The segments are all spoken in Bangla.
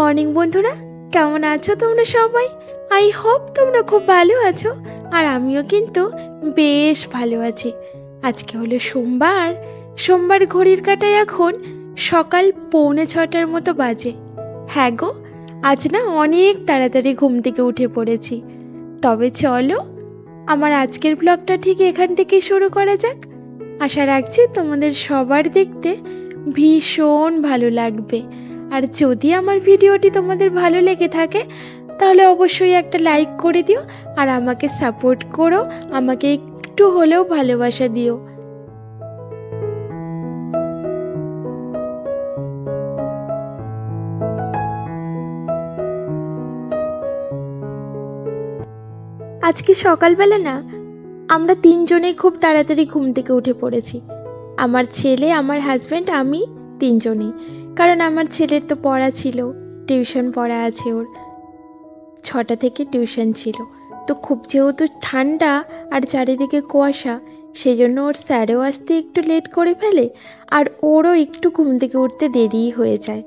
মর্নিং বন্ধুরা, কেমন আছো তোমরা সবাই? আই হোপ তোমরা খুব ভালো আছো। আর আমিও কিন্তু বেশ ভালো আছি। আজকে হলো সোমবার ঘড়ির কাঁটায় এখন সকাল 6:45 মতো বাজে। হ্যাঁ গো, আজ না অনেক তাড়াতাড়ি ঘুম থেকে উঠে পড়েছি। তবে চলো আমার আজকের ব্লগটা ঠিক এখান থেকে শুরু করা যাক। আশা রাখছি তোমাদের সবার দেখতে ভীষণ ভালো লাগবে। আর যদি আমার ভিডিওটি তোমাদের ভালো লেগে থাকে তাহলে অবশ্যই একটা লাইক করে দিও আর আমাকে সাপোর্ট করো, আমাকে একটু হলেও ভালোবাসা দিও। আজকে সকালবেলা না আমরা তিনজনেই খুব তাড়াতাড়ি ঘুম থেকে উঠে পড়েছি। আমার ছেলে, আমার হাজব্যান্ড, আমি তিনজনেই। কারণ আমার ছেলের তো পড়া ছিল, টিউশন পড়া আছে, ওর 6টা থেকে টিউশন ছিল। তো খুব যেহেতু ঠান্ডা আর চারিদিকে কুয়াশা, সেই জন্য ওর স্যারেও আসতে একটু লেট করে ফেলে আর ওরও একটু ঘুম থেকে উঠতে দেরিই হয়ে যায়।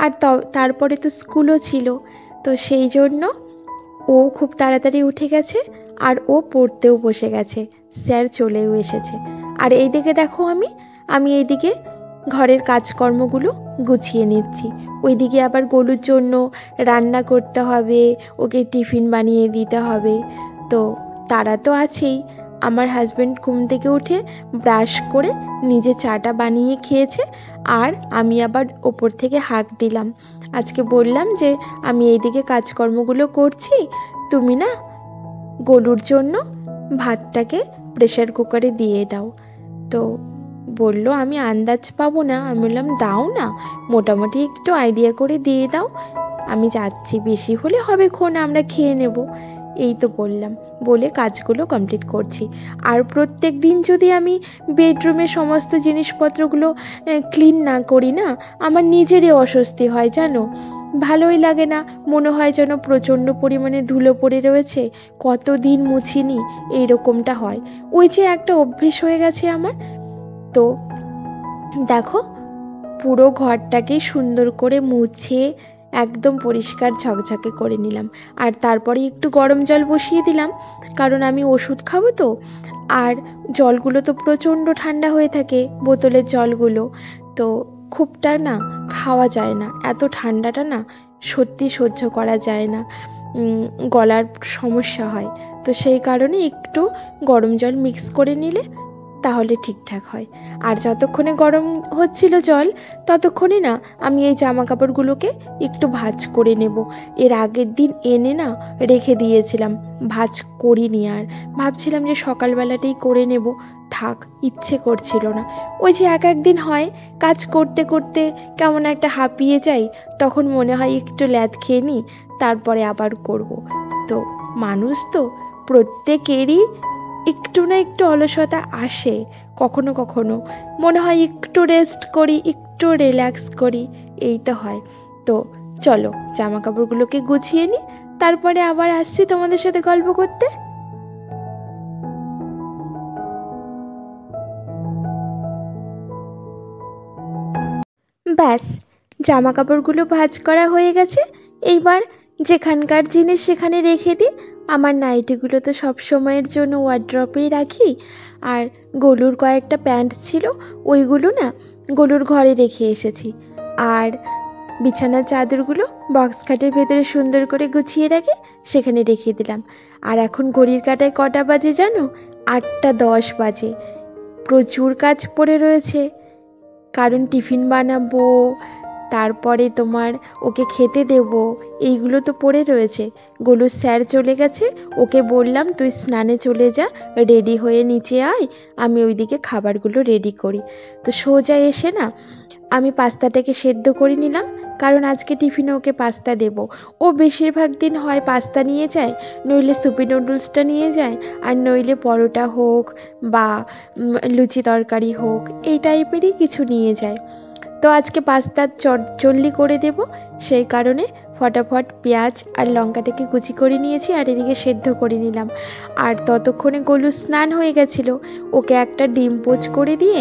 আর তারপরে তো স্কুলও ছিল, তো সেই জন্য ও খুব তাড়াতাড়ি উঠে গেছে আর ও পড়তেও বসে গেছে, স্যার চলেও এসেছে। আর এইদিকে দেখো আমি এইদিকে ঘরের কাজকর্মগুলো গুছিয়ে নিচ্ছি। ওইদিকে আবার গলুর জন্য রান্না করতে হবে, ওকে টিফিন বানিয়ে দিতে হবে। তো তারা তো আছেই। আমার হাজব্যান্ড ঘুম থেকে উঠে ব্রাশ করে নিজে চাটা বানিয়ে খেয়েছে আর আমি আবার ওপর থেকে হাঁক দিলাম। আজকে বললাম যে আমি এইদিকে কাজকর্মগুলো করছি, তুমি না গলুর জন্য ভাতটাকে প্রেসার কুকারে দিয়ে দাও। তো বললো আমি আন্দাজ পাবো না। আমি বললাম দাও না, মোটামুটি একটু আইডিয়া করে দিয়ে দাও, আমি যাচ্ছি, বেশি হলে হবে ক্ষণ, আমরা খেয়ে নেব। এই তো বললাম, বলে কাজগুলো কমপ্লিট করছি। আর প্রত্যেক দিন যদি আমি বেডরুমের সমস্ত জিনিসপত্রগুলো ক্লিন না করি না, আমার নিজেরই অস্বস্তি হয় জানো, ভালোই লাগে না, মনে হয় যেন প্রচণ্ড পরিমাণে ধুলো পড়ে রয়েছে, কতদিন মুছিনি, এইরকমটা হয়। ওই যে একটা অভ্যেস হয়ে গেছে আমার। তো দেখো পুরো ঘরটাকে সুন্দর করে মুছে একদম পরিষ্কার ঝকঝকে করে নিলাম। আর তারপরে একটু গরম জল বসিয়ে দিলাম, কারণ আমি ওষুধ খাবো তো। আর জলগুলো তো প্রচণ্ড ঠান্ডা হয়ে থাকে, বোতলের জলগুলো তো খুবটা না খাওয়া যায় না, এত ঠান্ডাটা না সত্যি সহ্য করা যায় না, গলার সমস্যা হয়। তো সেই কারণে একটু গরম জল মিক্স করে নিলে তাহলে ঠিকঠাক হয়। আর যতক্ষণে গরম হচ্ছিল জল, ততক্ষণে না আমি এই জামা কাপড়গুলোকে একটু ভাঁজ করে নেব। এর আগের দিন এনে না রেখে দিয়েছিলাম, ভাঁজ করিনি। আর ভাবছিলাম যে সকালবেলাতেই করে নেব, থাক, ইচ্ছে করছিল না। ওই যে একদিন হয় কাজ করতে করতে কেমন একটা হাঁপিয়ে যাই, তখন মনে হয় একটু ল্যাদ খেয়ে নিই, তারপরে আবার করব। তো মানুষ তো, প্রত্যেকেরই একটু না একটু অলসতা আসে, কখনো কখনো মনে হয় একটু রেস্ট করি, একটু রিল্যাক্স করি, এই তো হয়। তো চলো জামা কাপড়গুলোকে গুছিয়ে নিই, তারপরে আবার আসছি তোমাদের সাথে গল্প করতে। ব্যাস, জামা কাপড়গুলো ভাঁজ করা হয়ে গেছে। এইবার যেখানকার জিনিস সেখানে রেখে দিই। আমার নাইটিগুলো তো সব সময়ের জন্য ওয়ার্ড্রপেই রাখি। আর গলুর কয়েকটা প্যান্ট ছিল, ওইগুলো না গলুর ঘরে রেখে এসেছি। আর বিছানার চাদরগুলো বক্স খাটের ভেতরে সুন্দর করে গুছিয়ে রাখি, সেখানে রেখে দিলাম। আর এখন ঘড়ির কাঁটায় কটা বাজে জানো? 8:10 বাজে। প্রচুর কাজ পড়ে রয়েছে, কারণ টিফিন বানাবো, তারপরে তোমার ওকে খেতে দেব, এইগুলো তো পড়ে রয়েছে। গোলুর স্যার চলে গেছে, ওকে বললাম তুই স্নানে চলে যা, রেডি হয়ে নিচে আয়, আমি ওইদিকে খাবারগুলো রেডি করি। তো সোজা এসে না আমি পাস্তাটাকে সেদ্ধ করে নিলাম, কারণ আজকে টিফিনে ওকে পাস্তা দেব। ও বেশিরভাগ দিন হয় পাস্তা নিয়ে যায়, নইলে সুপি নুডলসটা নিয়ে যায়, আর নইলে পরোটা হোক বা লুচি তরকারি হোক, এই টাইপেরই কিছু নিয়ে যায়। তো আজকে পাস্তার চটজলদি করে দেব, সেই কারণে ফটাফট পেঁয়াজ আর লঙ্কাটাকে কুচি করে নিয়েছি আর এদিকে সেদ্ধ করে নিলাম। আর ততক্ষণে গোলু স্নান হয়ে গেছিল, ওকে একটা ডিম পোচ করে দিয়ে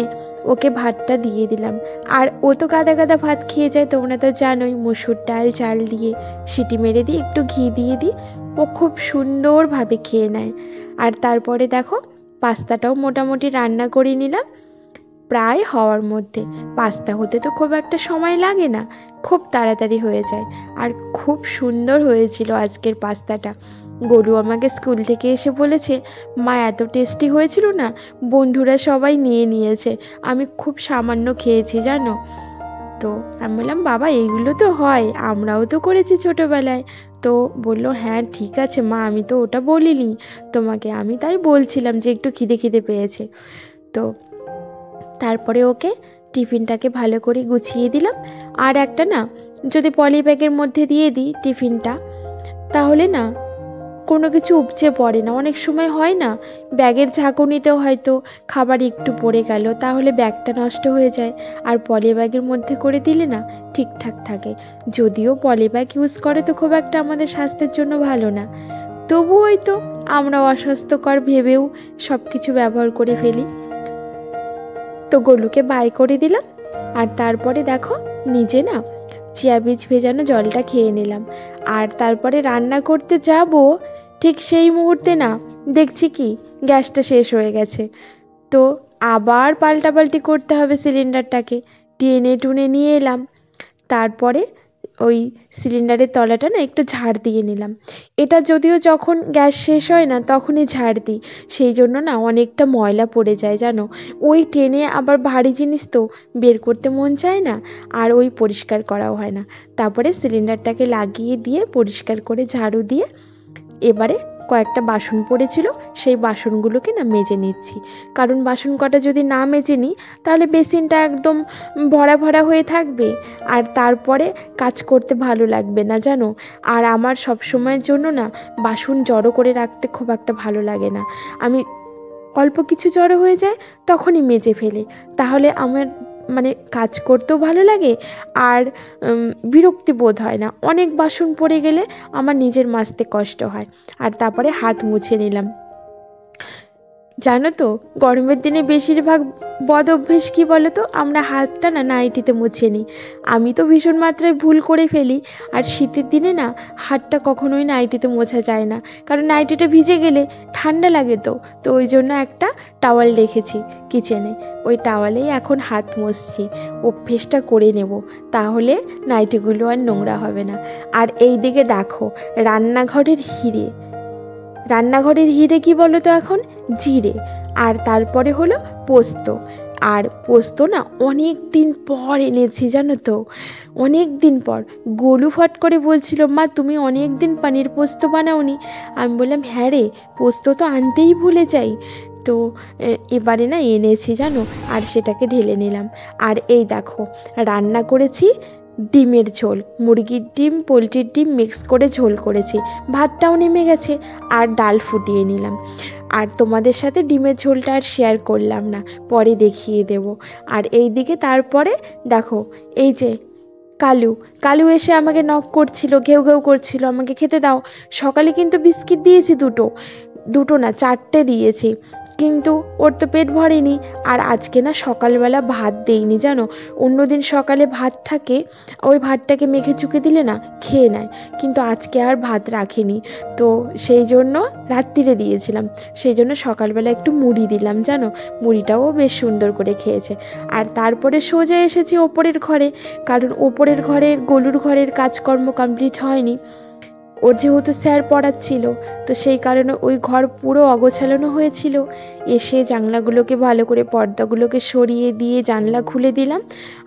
ওকে ভাতটা দিয়ে দিলাম। আর ও তো গাদা গাদা ভাত খেয়ে যায়, তোমরা তো জানোই, মুসুর ডাল চাল দিয়ে সিটি মেরে দিয়ে একটু ঘি দিয়ে দিই, ও খুব সুন্দরভাবে খেয়ে নেয়। আর তারপরে দেখো পাস্তাটাও মোটামুটি রান্না করে নিলাম প্রায় হওয়ার মধ্যে। পাস্তা হতে তো খুব একটা সময় লাগে না, খুব তাড়াতাড়ি হয়ে যায়। আর খুব সুন্দর হয়েছিল আজকের পাস্তাটা। গরু আমাকে স্কুল থেকে এসে বলেছে, মা এত টেস্টি হয়েছিল না, বন্ধুরা সবাই নিয়ে নিয়েছে, আমি খুব সামান্য খেয়েছি জানো। তো আমি বললাম, বাবা এইগুলো তো হয়, আমরাও তো করেছি ছোটবেলায়। তো বললো, হ্যাঁ ঠিক আছে মা, আমি তো ওটা বলিনি তোমাকে, আমি তাই বলছিলাম যে একটু খিদে খিদে পেয়েছে। তো তারপরে ওকে টিফিনটাকে ভালো করে গুছিয়ে দিলাম। আর একটা না, যদি পলি ব্যাগের মধ্যে দিয়ে দিই টিফিনটা, তাহলে না কোনো কিছু উপচে পড়ে না। অনেক সময় হয় না, ব্যাগের ঝাঁকুনিতেও হয়তো খাবার একটু পড়ে গেল, তাহলে ব্যাগটা নষ্ট হয়ে যায়। আর পলি ব্যাগের মধ্যে করে দিলে না ঠিকঠাক থাকে। যদিও পলি ব্যাগ ইউজ করে তো খুব একটা আমাদের স্বাস্থ্যের জন্য ভালো না, তবুই তো আমরা অস্বাস্থ্যকর ভেবেও সব কিছু ব্যবহার করে ফেলি। তো গলুকে বাই করে দিলাম। আর তারপরে দেখো নিজে না চিয়া বীজ ভেজানো জলটা খেয়ে নিলাম। আর তারপরে রান্না করতে যাব, ঠিক সেই মুহূর্তে না দেখছি কি গ্যাসটা শেষ হয়ে গেছে। তো আবার পাল্টাপাল্টি করতে হবে সিলিন্ডারটাকে, টেনে টুনে নিয়ে এলাম। তারপরে ওই সিলিন্ডারের তলাটা না একটু ঝাড় দিয়ে নিলাম। এটা যদিও যখন গ্যাস শেষ হয় না তখনই ঝাড় দিই, সেই জন্য না অনেকটা ময়লা পড়ে যায় জানো। ওই টেনে আবার ভারী জিনিস তো বের করতে মন চায় না, আর ওই পরিষ্কার করাও হয় না। তারপরে সিলিন্ডারটাকে লাগিয়ে দিয়ে পরিষ্কার করে ঝাড়ু দিয়ে এবারে কয়েকটা বাসন পড়েছিল, সেই বাসনগুলোকে না মেজে নিচ্ছি। কারণ বাসন কটা যদি না মেজে নিই তাহলে বেসিনটা একদম ভরা ভরা হয়ে থাকবে, আর তারপরে কাজ করতে ভালো লাগবে না জানো। আর আমার সব সময়ের জন্য না বাসন জড়ো করে রাখতে খুব একটা ভালো লাগে না। আমি অল্প কিছু জড়ো হয়ে যায় তখনই মেজে ফেলি, তাহলে আমার মানে কাজ করতেও ভালো লাগে আর বিরক্তি বোধ হয় না। অনেক বাসন পড়ে গেলে আমার নিজের মাজতে কষ্ট হয়। আর তারপরে হাত মুছে নিলাম। জানো তো গরমের দিনে বেশিরভাগ বদ অভ্যেস কী বলো তো, আমরা হাতটা না নাইটিতে মুছে নিই। আমি তো ভীষণ মাত্রায় ভুল করে ফেলি। আর শীতের দিনে না হাতটা কখনোই নাইটিতে মোছা যায় না, কারণ নাইটিটা ভিজে গেলে ঠান্ডা লাগে। তো তো ওই জন্য একটা টাওয়াল রেখেছি কিচেনে, ওই টাওয়ালেই এখন হাত মুছছি। অভ্যেসটা করে নেব, তাহলে নাইটিগুলো আর নোংরা হবে না। আর এই দিকে দেখো রান্নাঘরের হিরে কি বলো তো এখন, জিরে। আর তারপরে হলো পোস্ত। আর পোস্ত না অনেক দিন পর এনেছি জানো তো, অনেক দিন পর। গোলু ফট করে বলছিল, মা তুমি অনেক দিন পনির পোস্ত বানাওনি। আমি বললাম, হ্যাঁ রে, পোস্ত তো আনতেই ভুলে যাই। তো এবারে না এনেছি জানো, আর সেটাকে ঢেলে নিলাম। আর এই দেখো রান্না করেছি ডিমের ঝোল, মুরগির ডিম পোলট্রির ডিম মিক্স করে ঝোল করেছি। ভাতটাও নেমে গেছে, আর ডাল ফুটিয়ে নিলাম। আর তোমাদের সাথে ডিমের ঝোলটা আর শেয়ার করলাম না, পরে দেখিয়ে দেব। আর এই দিকে তারপরে দেখো এই যে কালু এসে আমাকে নক করছিল, ঘেউ ঘেউ করছিল, আমাকে খেতে দাও। সকালে কিন্তু বিস্কিট দিয়েছি দুটো না 4টে দিয়েছি, কিন্তু ওর তো পেট ভরেনি। আর আজকে না সকালবেলা ভাত দেইনি জানো। অন্যদিন সকালে ভাত থাকে, ওই ভাতটাকে মেখে চুকে দিলে না খেয়ে নেয়, কিন্তু আজকে আর ভাত রাখিনি। তো সেই জন্য রাত্রিরে দিয়েছিলাম, সেই জন্য সকালবেলা একটু মুড়ি দিলাম জানো। মুড়িটাও বেশ সুন্দর করে খেয়েছে। আর তারপরে সোজা এসেছি ওপরের ঘরে, কারণ ওপরের ঘরের গলুর ঘরের কাজকর্ম কমপ্লিট হয়নি। ওর যেহেতু স্যার পড়াচ্ছিল, তো সেই কারণে ওই ঘর পুরো অগোছালো হয়েছিল। এসে জানলাগুলোকে ভালো করে পর্দাগুলোকে সরিয়ে দিয়ে জানলা খুলে দিলাম।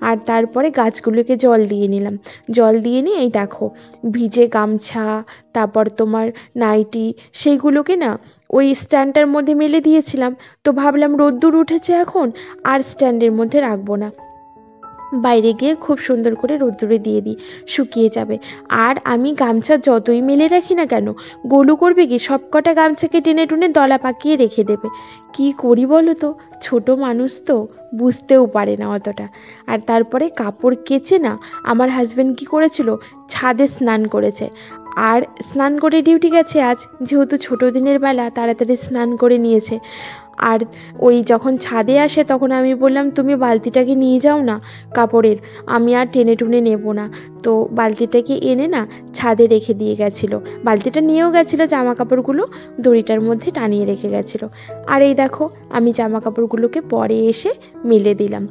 আর তারপরে গাছগুলোকে জল দিয়ে নিলাম। জল দিয়ে নিয়ে এই দেখো ভিজে গামছা, তারপর তোমার নাইটি, সেইগুলোকে না ওই স্ট্যান্ডটার মধ্যে মেলে দিয়েছিলাম। তো ভাবলাম রোদ্দুর উঠেছে এখন, আর স্ট্যান্ডের মধ্যে রাখবো না, বাইরে গিয়ে খুব সুন্দর করে রোদ্দুরে দিয়ে দিই, শুকিয়ে যাবে। আর আমি গামছা যতই মেলে রাখি না কেন, গোলু করবে কি সব কটা গামছাকে টেনে টুনে দলা পাকিয়ে রেখে দেবে। কি করি বলো তো, ছোট মানুষ তো, বুঝতেও পারে না অতটা। আর তারপরে কাপড় কেচে না আমার হাজব্যান্ড কি করেছিল, ছাদে স্নান করেছে। আর স্নান করে ডিউটি গেছে আজ, যেহেতু ছোটো দিনের বেলা তাড়াতাড়ি স্নান করে নিয়েছে। আর ওই যখন ছাদে আসে তখন আমি বললাম, তুমি বালতিটাকে নিয়ে যাও না কাপড়ের, আমি আর টেনে টুনে নেব না। তো বালতিটাকে এনে না ছাদে রেখে দিয়ে গেছিলো। বালতিটা নিয়েও গেছিলো, জামা কাপড়গুলো দড়িটার মধ্যে টানিয়ে রেখে গেছিলো। আর এই দেখো আমি জামা কাপড়গুলোকে পরে এসে মেলে দিলাম।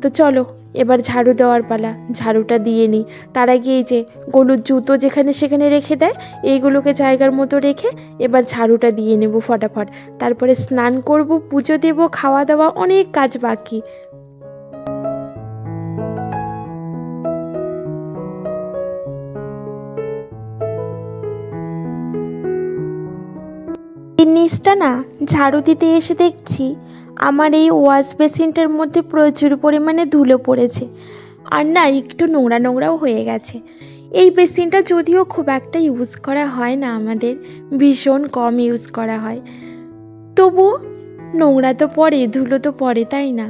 তো চলো এবার ঝাড়ু দেওয়ার পালা, ঝাড়ুটা দিয়ে নিই। তার আগে এই যে গলুর জুতো যেখানে সেখানে রেখে দেয়, এইগুলোকে জায়গার মতো রেখে এবার ঝাড়ুটা দিয়ে নেব ফটাফট। তারপরে স্নান করব, পুজো দেব, খাওয়া দাওয়া, অনেক কাজ বাকি। এই নিচটা না ঝাড়ু দিতে এসে দেখছি আমার এই ওয়াশ বেসিনটার মধ্যে প্রচুর পরিমাণে ধুলো পড়েছে, আর না একটু নোংরা নোংরাও হয়ে গেছে। এই বেসিনটা যদিও খুব একটা ইউজ করা হয় না, আমাদের ভীষণ কম ইউজ করা হয়, তবু নোংরা তো পড়ে, ধুলো তো পড়ে, তাই না?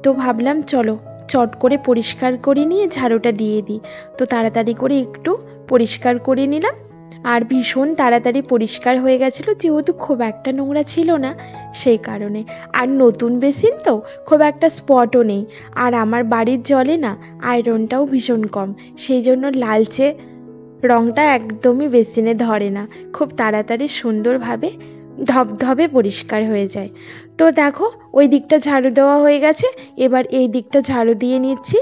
তো ভাবলাম চলো চট করে পরিষ্কার করে নিয়ে ঝাড়ুটা দিয়ে দিই। তো তাড়াতাড়ি করে একটু পরিষ্কার করে নিলাম, আর ভীষণ তাড়াতাড়ি পরিষ্কার হয়ে গেছিলো, যেহেতু খুব একটা নোংরা ছিল না সেই কারণে। আর নতুন বেসিন তো খুব একটা স্পটও নেই, আর আমার বাড়ির জলে না আয়রনটাও ভীষণ কম, সেই জন্য লালচে রঙটা একদমই বেসিনে ধরে না, খুব তাড়াতাড়ি সুন্দরভাবে ধবধবে পরিষ্কার হয়ে যায়। তো দেখো ওই দিকটা ঝাড়ু দেওয়া হয়ে গেছে, এবার এই দিকটা ঝাড়ু দিয়ে নিচ্ছি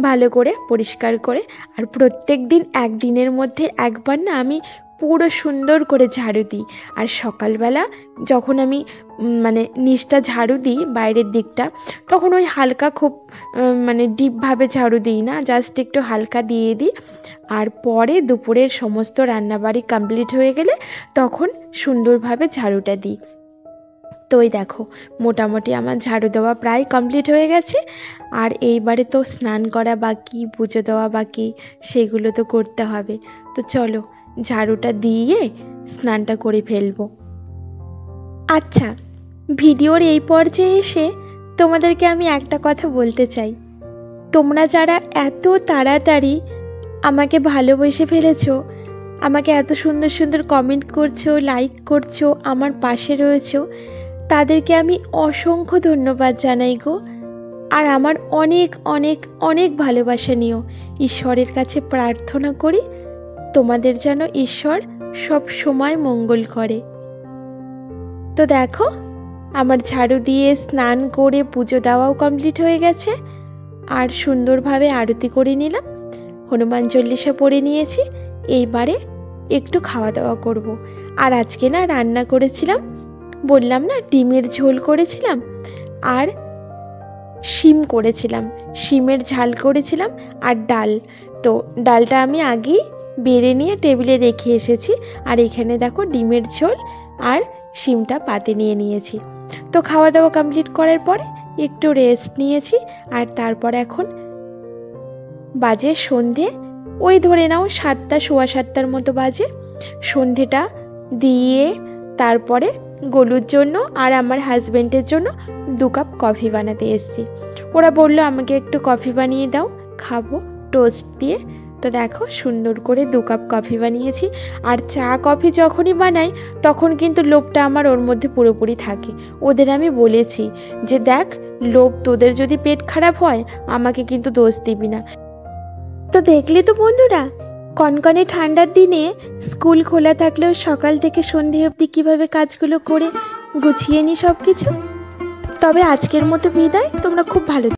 ভালো করে পরিষ্কার করে। আর প্রত্যেক দিন একদিনের মধ্যে একবার না আমি পুরো সুন্দর করে ঝাড়ু দিই। আর সকালবেলা যখন আমি মানে নিচটা ঝাড়ু দিই বাইরের দিকটা, তখন ওই হালকা খুব মানে ডিপভাবে ঝাড়ু দিই না, জাস্ট একটু হালকা দিয়ে দিই। আর পরে দুপুরের সমস্ত রান্নাবাড়ি কমপ্লিট হয়ে গেলে তখন সুন্দরভাবে ঝাড়ুটা দিই। তো ওই দেখো মোটামুটি আমার ঝাড়ু দেওয়া প্রায় কমপ্লিট হয়ে গেছে। আর এইবারে তো স্নান করা বাকি, পুজো দেওয়া বাকি, সেগুলো তো করতে হবে। তো চলো ঝাড়ুটা দিয়ে স্নানটা করে ফেলবো। আচ্ছা, ভিডিওর এই পর্যায়ে এসে তোমাদেরকে আমি একটা কথা বলতে চাই। তোমরা যারা এত তাড়াতাড়ি আমাকে ভালোবেসে ফেলেছো, আমাকে এত সুন্দর সুন্দর কমেন্ট করছো, লাইক করছো, আমার পাশে রয়েছো, তাদেরকে আমি অসংখ্য ধন্যবাদ জানাই গো। আর আমার অনেক অনেক অনেক ভালোবাসা নিও। ঈশ্বরের কাছে প্রার্থনা করি তোমাদের যেন ঈশ্বর সব সময় মঙ্গল করে। তো দেখো আমার ঝাড়ু দিয়ে স্নান করে পুজো দেওয়াও কমপ্লিট হয়ে গেছে, আর সুন্দরভাবে আরতি করে নিলাম, হনুমান চল্লিশা পড়ে নিয়েছি। এইবারে একটু খাওয়া দাওয়া করব। আর আজকে না রান্না করেছিলাম, বললাম না ডিমের ঝোল করেছিলাম, আর শিম করেছিলাম, শিমের ঝাল করেছিলাম, আর ডাল। তো ডালটা আমি আগেই বেড়ে নিয়ে টেবিলে রেখে এসেছি, আর এখানে দেখো ডিমের ঝোল আর শিমটা পাতে নিয়ে নিয়েছি। তো খাওয়া দাওয়া কমপ্লিট করার পরে একটু রেস্ট নিয়েছি। আর তারপর এখন বাজে সন্ধে, ওই ধরে নাও 7টা, সোয়া 7টার মতো বাজে। সন্ধেটা দিয়ে তারপরে গলুর জন্য আর আমার হাজব্যান্ডের জন্য 2 কাপ কফি বানাতে এসেছি। ওরা বললো আমাকে একটু কফি বানিয়ে দাও, খাবো টোস্ট দিয়ে। তো দেখো সুন্দর করে 2 কাপ কফি বানিয়েছি। আর চা কফি যখনই বানাই তখন কিন্তু লোভটা আমার ওর মধ্যে পুরোপুরি থাকে। ওদের আমি বলেছি যে দেখ, লোভ, তোদের যদি পেট খারাপ হয় আমাকে কিন্তু দোষ দিবি না। তো দেখলি তো বন্ধুরা, কনকনে ঠান্ডার দিনে স্কুল খোলা থাকলেও সকাল থেকে সন্ধে অবধি কীভাবে কাজগুলো করে গুছিয়ে নিই সব কিছু। তবে আজকের মতো বিদায়, তোমরা খুব ভালো